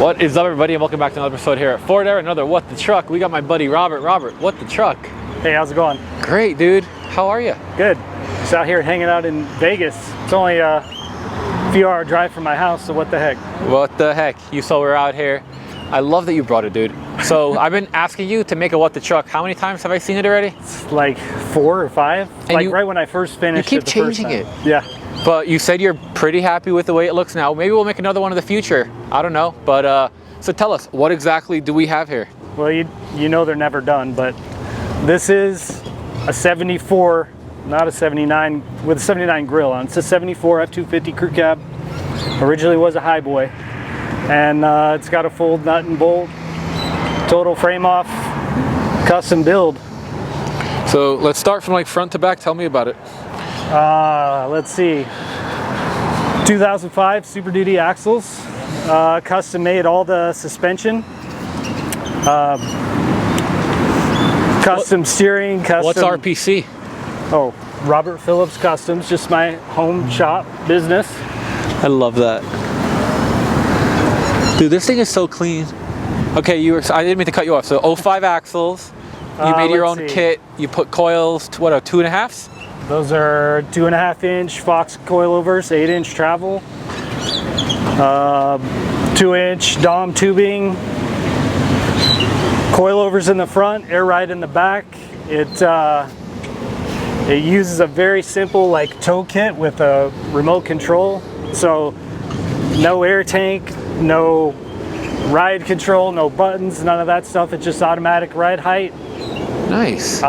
What is up, everybody, and welcome back to another episode here at Ford Air, another What the Truck. We got my buddy Robert. Robert, what the truck? Hey, how's it going? Great, dude. How are you? Good. Just out here hanging out in Vegas. It's only a few hour drive from my house, so what the heck? What the heck? You saw we're out here. I love that you brought it, dude. So I've been asking you to make a What the Truck. How many times have I seen it already? It's like 4 or 5. And like right when I first finished you it keep the first changing time. it. Yeah. But you said you're pretty happy with the way it looks now. Maybe we'll make another one in the future. I don't know. But so tell us, what exactly do we have here? Well, you know they're never done, but this is a 74, not a 79, with a 79 grill on. It's a 74 F250 crew cab. Originally was a high boy. And it's got a full nut and bolt, total frame off, custom build. So let's start from like front to back. Tell me about it. Let's see. 2005 Super Duty axles, custom made all the suspension, custom steering, custom. What's RPC? Oh, Robert Phillips Customs, just my home shop business. I love that. Dude, this thing is so clean. Okay, I didn't mean to cut you off. So 05 axles, you made your own kit, you put coils, what, 2.5s? Those are 2.5-inch Fox coilovers, 8-inch travel, 2-inch Dom tubing, coilovers in the front, air ride in the back. It uses a very simple like tow kit with a remote control. So no air tank, no ride control, no buttons, none of that stuff. It's just automatic ride height. Nice.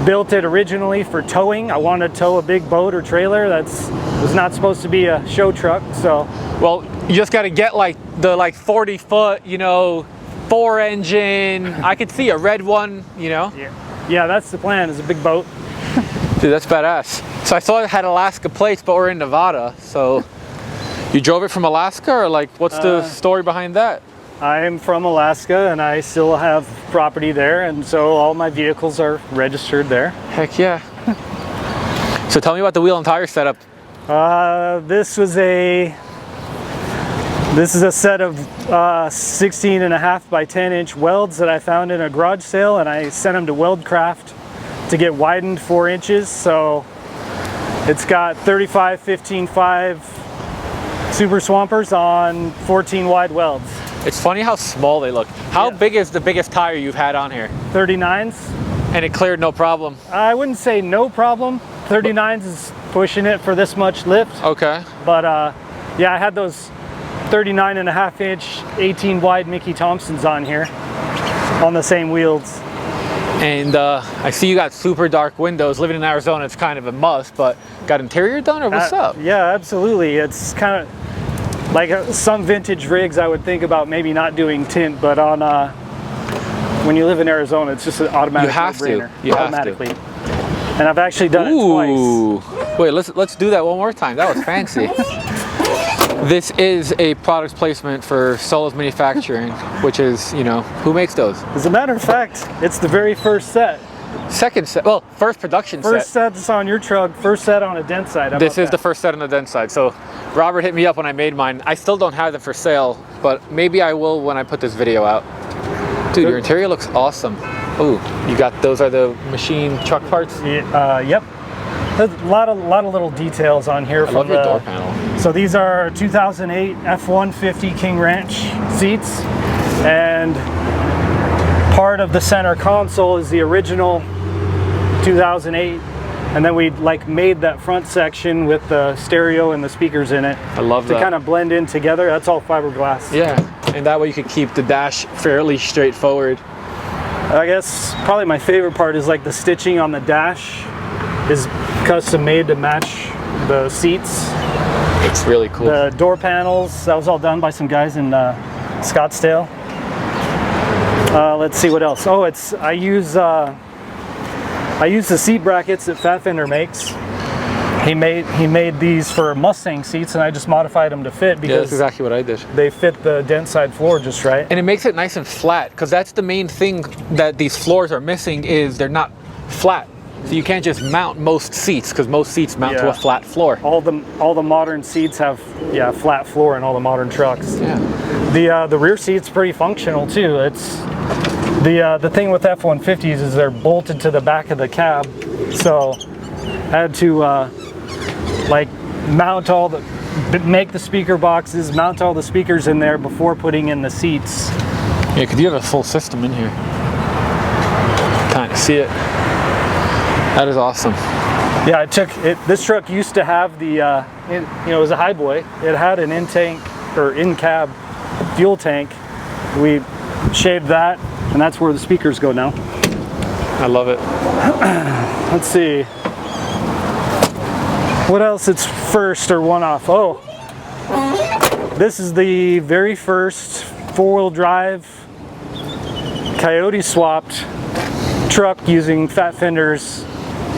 Built it originally for towing. I wanted to tow a big boat or trailer. Was not supposed to be a show truck. So, well, you just got to get like the 40-foot, 4-engine. I could see a red one, Yeah, that's the plan. Is a big boat. Dude, that's badass. So I saw it had Alaska plates, but we're in Nevada. So you drove it from Alaska, or like, what's the story behind that? I'm from Alaska and I still have property there, and so all my vehicles are registered there. Heck yeah. So tell me about the wheel and tire setup. This is a set of 16.5 by 10-inch welds that I found in a garage sale, and I sent them to Weldcraft to get widened 4 inches. So it's got 35 15.5 super swampers on 14 wide welds. It's funny how small they look. How big is the biggest tire you've had on here? 39s. And it cleared no problem? I wouldn't say no problem. 39s is pushing it for this much lift. Okay. But yeah, I had those 39.5-inch 18 wide Mickey Thompsons on here on the same wheels. And I see you got super dark windows. Living in Arizona, it's kind of a must, but got interior done, or what's up? Yeah, absolutely. It's kind of like some vintage rigs. I would think about maybe not doing tint, but on when you live in Arizona, it's just an automatic no-brainer. You have automatically. And I've actually done it twice. Wait, let's do that one more time. That was fancy. This is a product placement for Solos Manufacturing, which is, who makes those? As a matter of fact, it's the very first set. Second set, well, first production set. First set that's on your truck, first set on a Dentside. This is the first set on the Dentside. So Robert hit me up when I made mine. I still don't have it for sale, but maybe I will when I put this video out. Dude, your interior looks awesome. Ooh, those are the machine truck parts? Yep. There's a lot of little details on here. I love your door panel. So these are 2008 F150 King Ranch seats, and part of the center console is the original 2008, and then we made that front section with the stereo and the speakers in it. I love that. To kind of blend in together. That's all fiberglass. Yeah, and that way you could keep the dash fairly straightforward. I guess probably my favorite part is the stitching on the dash is custom made to match the seats. It's really cool. The door panels, that was all done by some guys in Scottsdale. Let's see what else. Oh, I use the seat brackets that Fat Fender makes. He made these for Mustang seats, and I just modified them to fit because that's exactly what I did. They fit the Dentside floor just right. And it makes it nice and flat, because that's the main thing that these floors are missing, is they're not flat. So you can't just mount most seats because most seats mount to a flat floor. All the modern seats have flat floor in all the modern trucks. Yeah. The rear seat's pretty functional too. It's the thing with F-150s is they're bolted to the back of the cab, so I had to like mount make the speaker boxes, mount all the speakers in there before putting in the seats. Yeah, because you have a full system in here. Can't see it. That is awesome. Yeah, this truck used to have the, it was a highboy. It had an in-cab fuel tank. We shaved that, and that's where the speakers go now. I love it. Let's see. What else? It's first or one off. Oh, this is the very first four-wheel drive Coyote swapped truck using fat fenders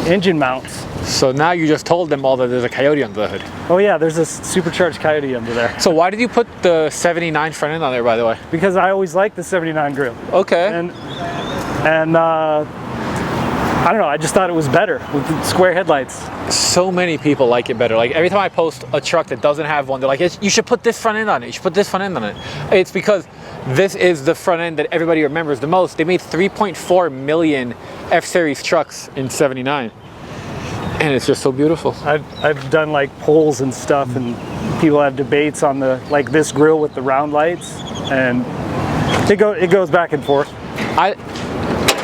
engine mounts. So now you just told them all that there's a Coyote under the hood. Oh yeah, there's a Supercharged Coyote under there. So why did you put the 79 front end on there, by the way? Because I always liked the 79 grill. Okay. And I don't know, I just thought it was better with the square headlights. So many people like it better. Like every time I post a truck that doesn't have one, they're like, you should put this front end on it. You should put this front end on it. It's because this is the front end that everybody remembers the most. They made 3.4 million F-Series trucks in 79. And it's just so beautiful. I've done like polls and stuff, and people have debates on this grill with the round lights, and it goes back and forth.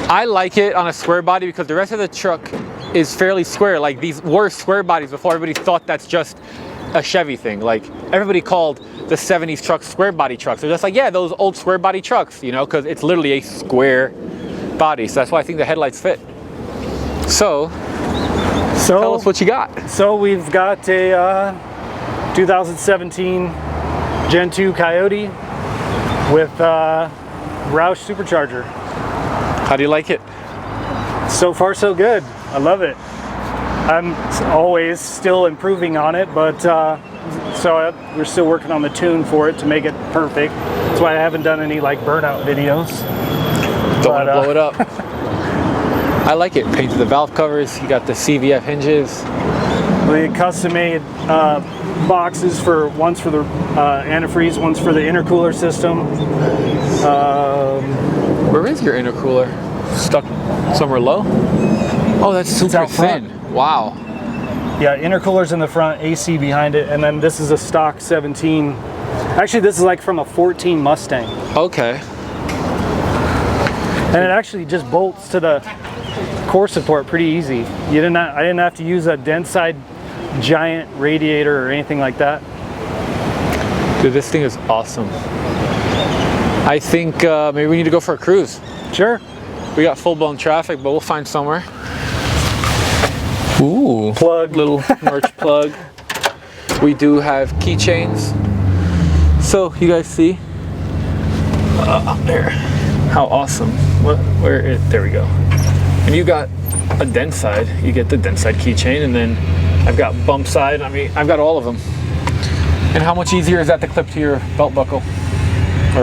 I like it on a square body because the rest of the truck is fairly square. Like these were square bodies before everybody thought that's just a Chevy thing. Like everybody called the 70s trucks square body trucks. They're just like, yeah, those old square body trucks, you know, because it's literally a square body. So that's why I think the headlights fit. So tell us what you got. So we've got a 2017 Gen 2 Coyote with Roush Supercharger. How do you like it? So far so good. I love it. I'm always still improving on it, but we're still working on the tune for it to make it perfect. That's why I haven't done any like burnout videos. Don't want to blow it up. I like it. Painted the valve covers. You got the CVF hinges. We custom made boxes one's for the antifreeze, one's for the intercooler system. Where is your intercooler? Stuck somewhere low? Oh, that's super thin. Wow. Yeah, intercooler's in the front, AC behind it, and then this is a stock 17. Actually, this is like from a 14 Mustang. Okay. And it actually just bolts to the core support pretty easy. I didn't have to use a Dentside giant radiator or anything like that. Dude, this thing is awesome. I think maybe we need to go for a cruise. Sure. We got full-blown traffic, but we'll find somewhere. Ooh. Plug. Little merch plug. We do have keychains. So, you guys see? Up there. How awesome. There we go. And you got a Dentside. You get the Dentside keychain, and then I've got bump side. I mean, I've got all of them. And how much easier is that to clip to your belt buckle?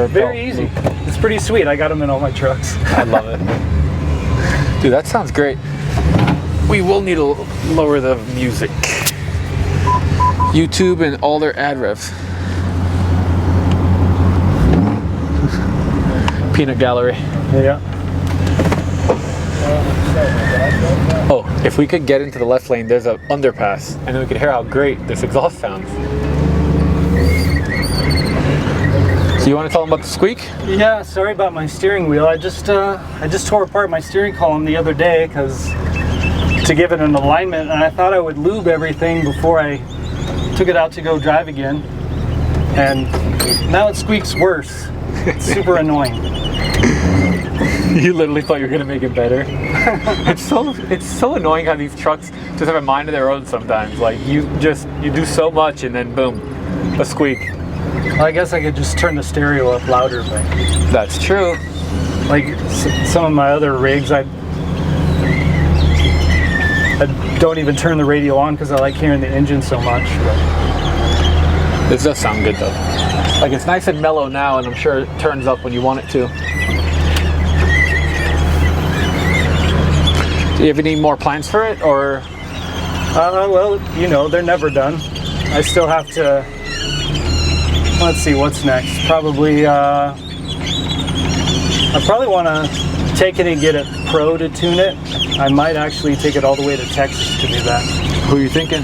Very easy. It's pretty sweet. I got them in all my trucks. I love it. Dude, that sounds great. We will need to lower the music. YouTube and all their ad revs. Peanut gallery. Yeah. Oh, if we could get into the left lane, there's an underpass, and then we could hear how great this exhaust sounds. So you want to tell them about the squeak? Yeah, sorry about my steering wheel. I just tore apart my steering column the other day to give it an alignment, and I thought I would lube everything before I took it out to go drive again. And now it squeaks worse. It's super annoying. You literally thought you were gonna make it better. It's so annoying how these trucks just have a mind of their own sometimes. Like you do so much and then boom, a squeak. Well, I guess I could just turn the stereo up louder, but that's true. Like some of my other rigs, I don't even turn the radio on because I like hearing the engine so much. But this does sound good though. Like it's nice and mellow now, and I'm sure it turns up when you want it to. Do you have any more plans for it, or? Well, you know, they're never done. I still have to, let's see, what's next? Probably, I probably want to take it and get it pro to tune it. I might actually take it all the way to Texas to do that. Who are you thinking?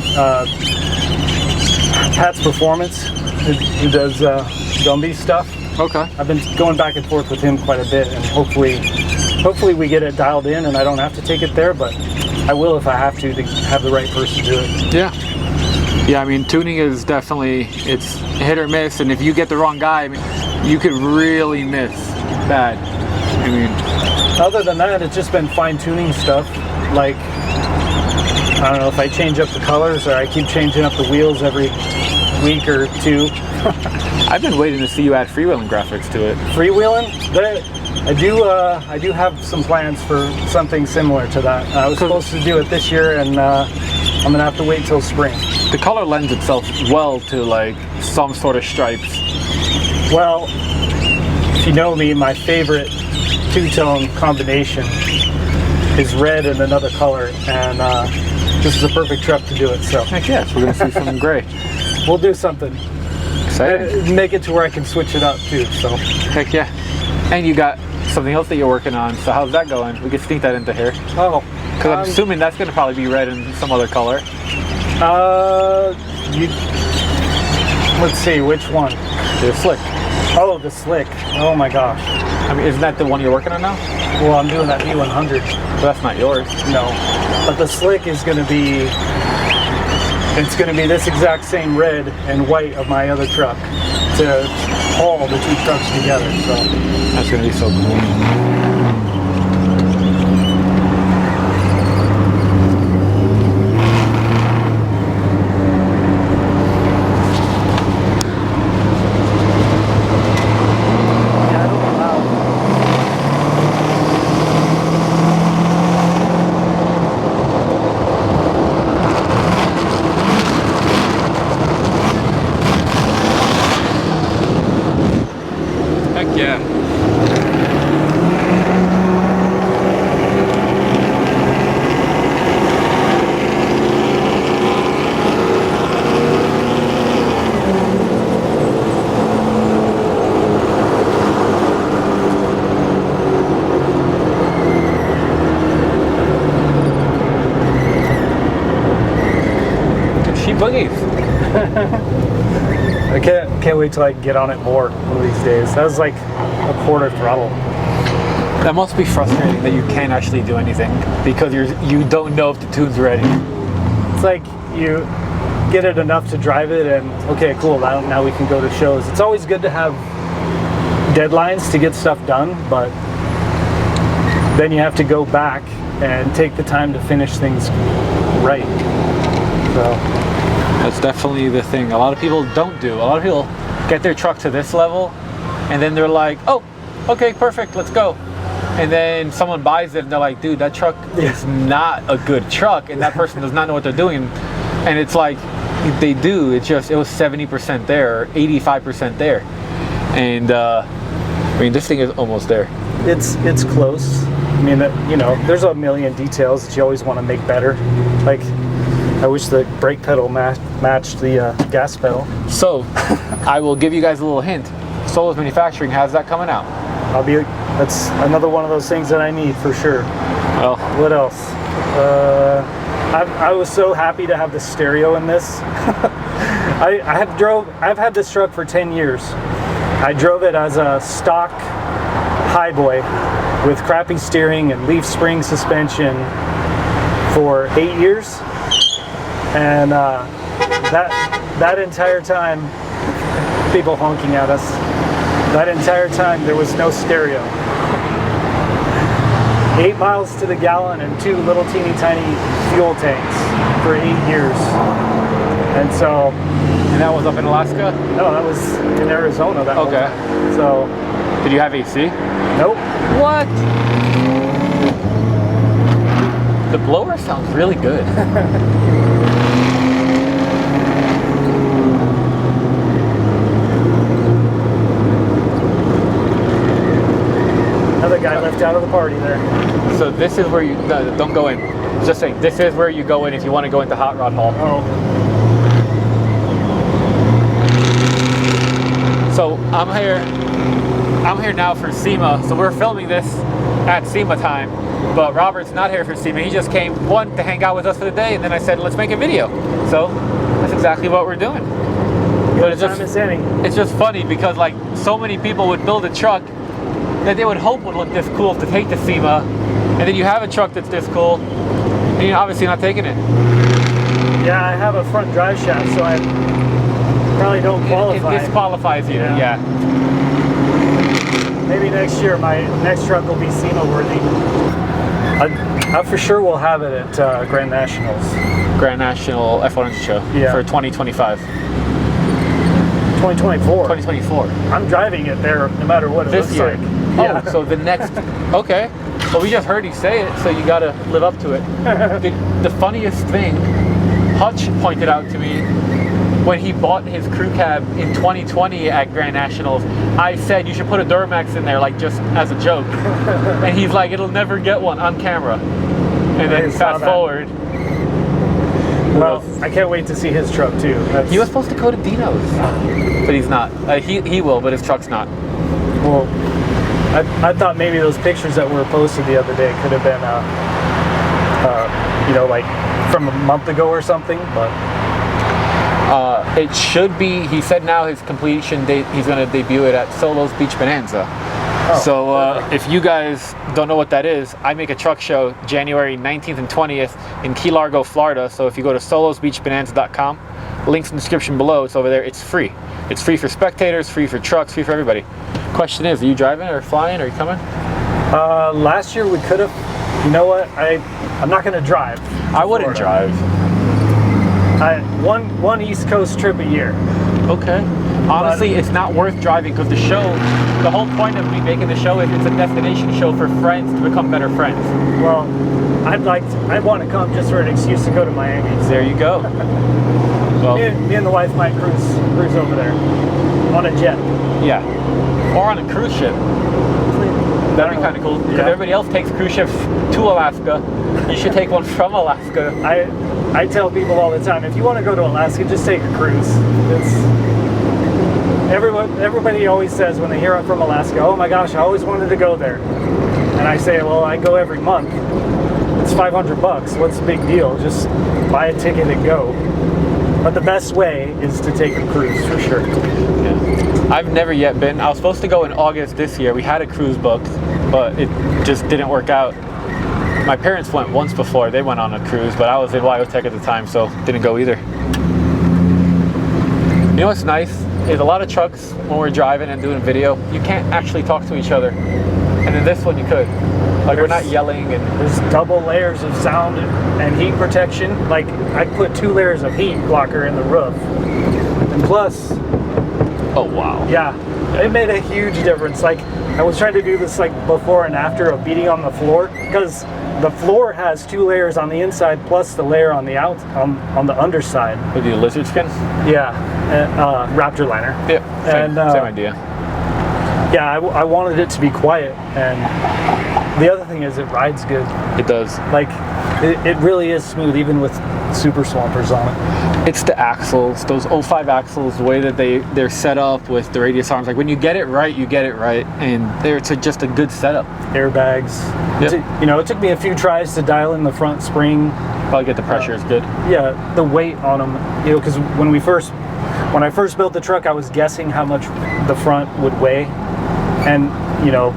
Pat's Performance, who does Gumby stuff. Okay. I've been going back and forth with him quite a bit, and hopefully we get it dialed in and I don't have to take it there, but I will if I have to have the right person do it. Yeah. Yeah, I mean, tuning is definitely, it's hit or miss, and if you get the wrong guy, I mean, you could really miss bad. I mean, other than that, it's just been fine-tuning stuff. Like, I don't know if I change up the colors or I keep changing up the wheels every week or two. I've been waiting to see you add freewheeling graphics to it. Freewheeling? I do have some plans for something similar to that. I was supposed to do it this year, and I'm gonna have to wait till spring. The color lends itself well to like some sort of stripes. Well, if you know me, my favorite two-tone combination is red and another color, and this is a perfect truck to do it. So Heck yes, we're gonna see some gray. We'll do something. Exciting. Make it to where I can switch it up too. So Heck yeah. And you got something else that you're working on. So how's that going? We could sneak that into here. Oh, because I'm assuming that's gonna probably be red and some other color. Let's see, which one? The slick. Oh, the slick. Oh my gosh. I mean, isn't that the one you're working on now? Well, I'm doing that V100. But that's not yours. No, but the slick is going to be, it's going to be this exact same red and white of my other truck to haul the two trucks together. So that's going to be so cool. Boogies. I can't wait till I can get on it more one of these days. That was like a quarter throttle. That must be frustrating that you can't actually do anything because you don't know if the tune's ready. It's like you get it enough to drive it and okay, cool, now we can go to shows. It's always good to have deadlines to get stuff done, but then you have to go back and take the time to finish things right. So that's definitely the thing a lot of people don't do. A lot of people get their truck to this level and then they're like, oh, okay, perfect, let's go. And then someone buys it and they're like, dude, that truck is not a good truck, and that person does not know what they're doing. And it's like, they do, it was 70% there, or 85% there. And I mean, this thing is almost there. It's close. I mean, you know, there's a million details that you always want to make better. Like, I wish the brake pedal matched the gas pedal. So, I will give you guys a little hint. Solos Manufacturing has that coming out. That's another one of those things that I need for sure. Well, what else? I was so happy to have the stereo in this. I've had this truck for 10 years. I drove it as a stock highboy with crappy steering and leaf spring suspension for 8 years. And that entire time, people honking at us, that entire time there was no stereo. 8 miles to the gallon and 2 little teeny tiny fuel tanks for 8 years. And so... And that was up in Alaska? No, that was in Arizona. That okay. One. So... Did you have AC? Nope. What? The blower sounds really good. guy left out of the party there. So this is where you, no, don't go in. Just saying, this is where you go in if you want to go into Hot Rod Hall. Oh. So I'm here now for SEMA. So we're filming this at SEMA time, but Robert's not here for SEMA. He just came, one, to hang out with us for the day, and then I said, let's make a video. So that's exactly what we're doing. But it's just funny because like so many people would build a truck that they would hope would look this cool to take to SEMA, and then you have a truck that's this cool, and you're obviously not taking it. Yeah, I have a front drive shaft, so I probably don't qualify. It disqualifies you, yeah. Maybe next year my next truck will be SEMA worthy. I for sure will have it at Grand Nationals. Grand National F1 show for 2025. 2024. 2024. I'm driving it there no matter what it looks like. Oh, so the next, okay. Well, we just heard you say it, so you gotta live up to it. The funniest thing, Hutch pointed out to me, when he bought his crew cab in 2020 at Grand Nationals, I said you should put a Duramax in there, like just as a joke. And he's like, it'll never get one on camera. And then fast forward. Well, I can't wait to see his truck too. He was supposed to go to Dino's, but he's not. He will, but his truck's not. Well, I thought maybe those pictures that were posted the other day could have been, you know, like from a month ago or something, but. It should be, he said now his completion date, he's going to debut it at Solo's Beach Bonanza. Oh, so if you guys don't know what that is, I make a truck show January 19th and 20th in Key Largo, Florida. So if you go to solosbeachbonanza.com, links in the description below, it's over there. It's free. It's free for spectators, free for trucks, free for everybody. Question is, are you driving or flying? Are you coming? Last year we could have, you know what, I'm not going to drive. I wouldn't drive. One East Coast trip a year. Okay. Honestly, it's not worth driving because the whole point of me making the show is it's a destination show for friends to become better friends. Well, I want to come just for an excuse to go to Miami. There you go. Well, me and the wife might cruise over there on a jet. Yeah. Or on a cruise ship. That'd be kind of cool because everybody else takes cruise ships to Alaska. You should take one from Alaska. I tell people all the time, if you want to go to Alaska, just take a cruise. Everybody always says when they hear I'm from Alaska, oh my gosh, I always wanted to go there. And I say, well, I go every month. It's $500. What's the big deal? Just buy a ticket and go. But the best way is to take a cruise for sure. Yeah. I've never yet been. I was supposed to go in August this year. We had a cruise booked, but it just didn't work out. My parents went once before. They went on a cruise, but I was in Wyotech at the time, so didn't go either. You know what's nice? Is a lot of trucks, when we're driving and doing video, you can't actually talk to each other. And in this one, you could. Like, we're not yelling. And there's double layers of sound and heat protection. Like, I put 2 layers of heat blocker in the roof. And plus... Oh, wow. Yeah, it made a huge difference. Like, I was trying to do this, like, before and after of beating on the floor, because the floor has 2 layers on the inside plus the layer on the on the underside. With the lizard skin? Yeah, Raptor liner. Yeah, same idea. Yeah, I wanted it to be quiet, and the other thing is it rides good. It does. Like, it really is smooth, even with super swampers on it. It's the axles, those 05 axles, the way that they're set up with the radius arms. Like, when you get it right, you get it right, and it's just a good setup. Airbags. Yep. You know, it took me a few tries to dial in the front spring. Probably get the pressure is good. Yeah, the weight on them. You know, because when I first built the truck, I was guessing how much the front would weigh, and you know,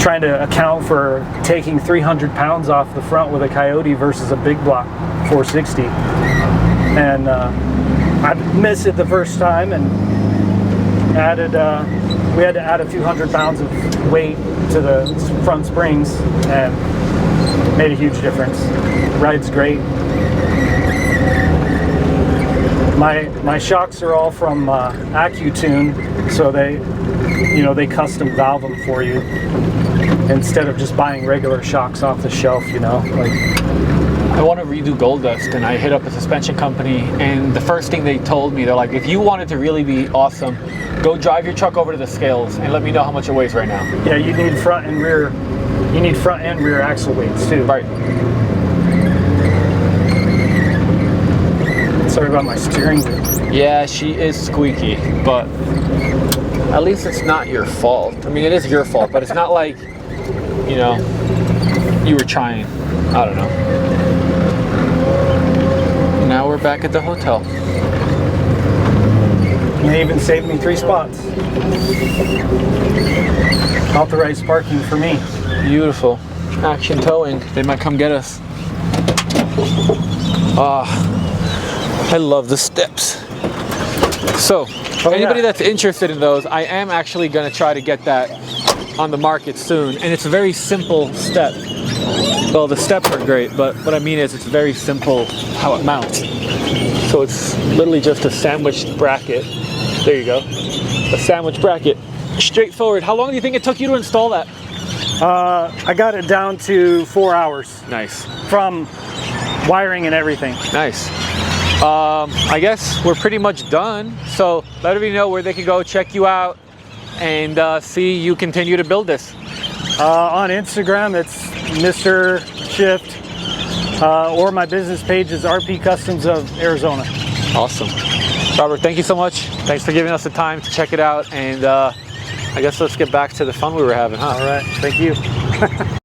trying to account for taking 300 pounds off the front with a Coyote versus a big block 460. And I missed it the first time and we had to add a few hundred pounds of weight to the front springs and made a huge difference. Rides great. My shocks are all from AccuTune, so they custom valve them for you instead of just buying regular shocks off the shelf, you know. Like, I want to redo gold dust, and I hit up a suspension company, and the first thing they told me, they're like, if you want it to really be awesome, go drive your truck over to the scales and let me know how much it weighs right now. Yeah, you need front and rear. You need front and rear axle weights too. Right. Sorry about my steering wheel. Yeah, she is squeaky, but at least it's not your fault. I mean, it is your fault, but it's not like, you know, you were trying. I don't know. Now we're back at the hotel. And they even saved me 3 spots. Authorized parking for me. Beautiful. Action towing. They might come get us. I love the steps. So, anybody that's interested in those, I am actually going to try to get that on the market soon. And it's a very simple step. Well, the steps are great, but what I mean is it's very simple how it mounts. So it's literally just a sandwiched bracket. There you go. A sandwich bracket. Straightforward. How long do you think it took you to install that? I got it down to 4 hours. Nice. From wiring and everything. Nice. I guess we're pretty much done. So let everybody know where they can go check you out and see you continue to build this. On Instagram, it's Mr. Shift, or my business page is RP Customs of Arizona. Awesome. Robert, thank you so much. Thanks for giving us the time to check it out. And I guess let's get back to the fun we were having, huh? All right. Thank you.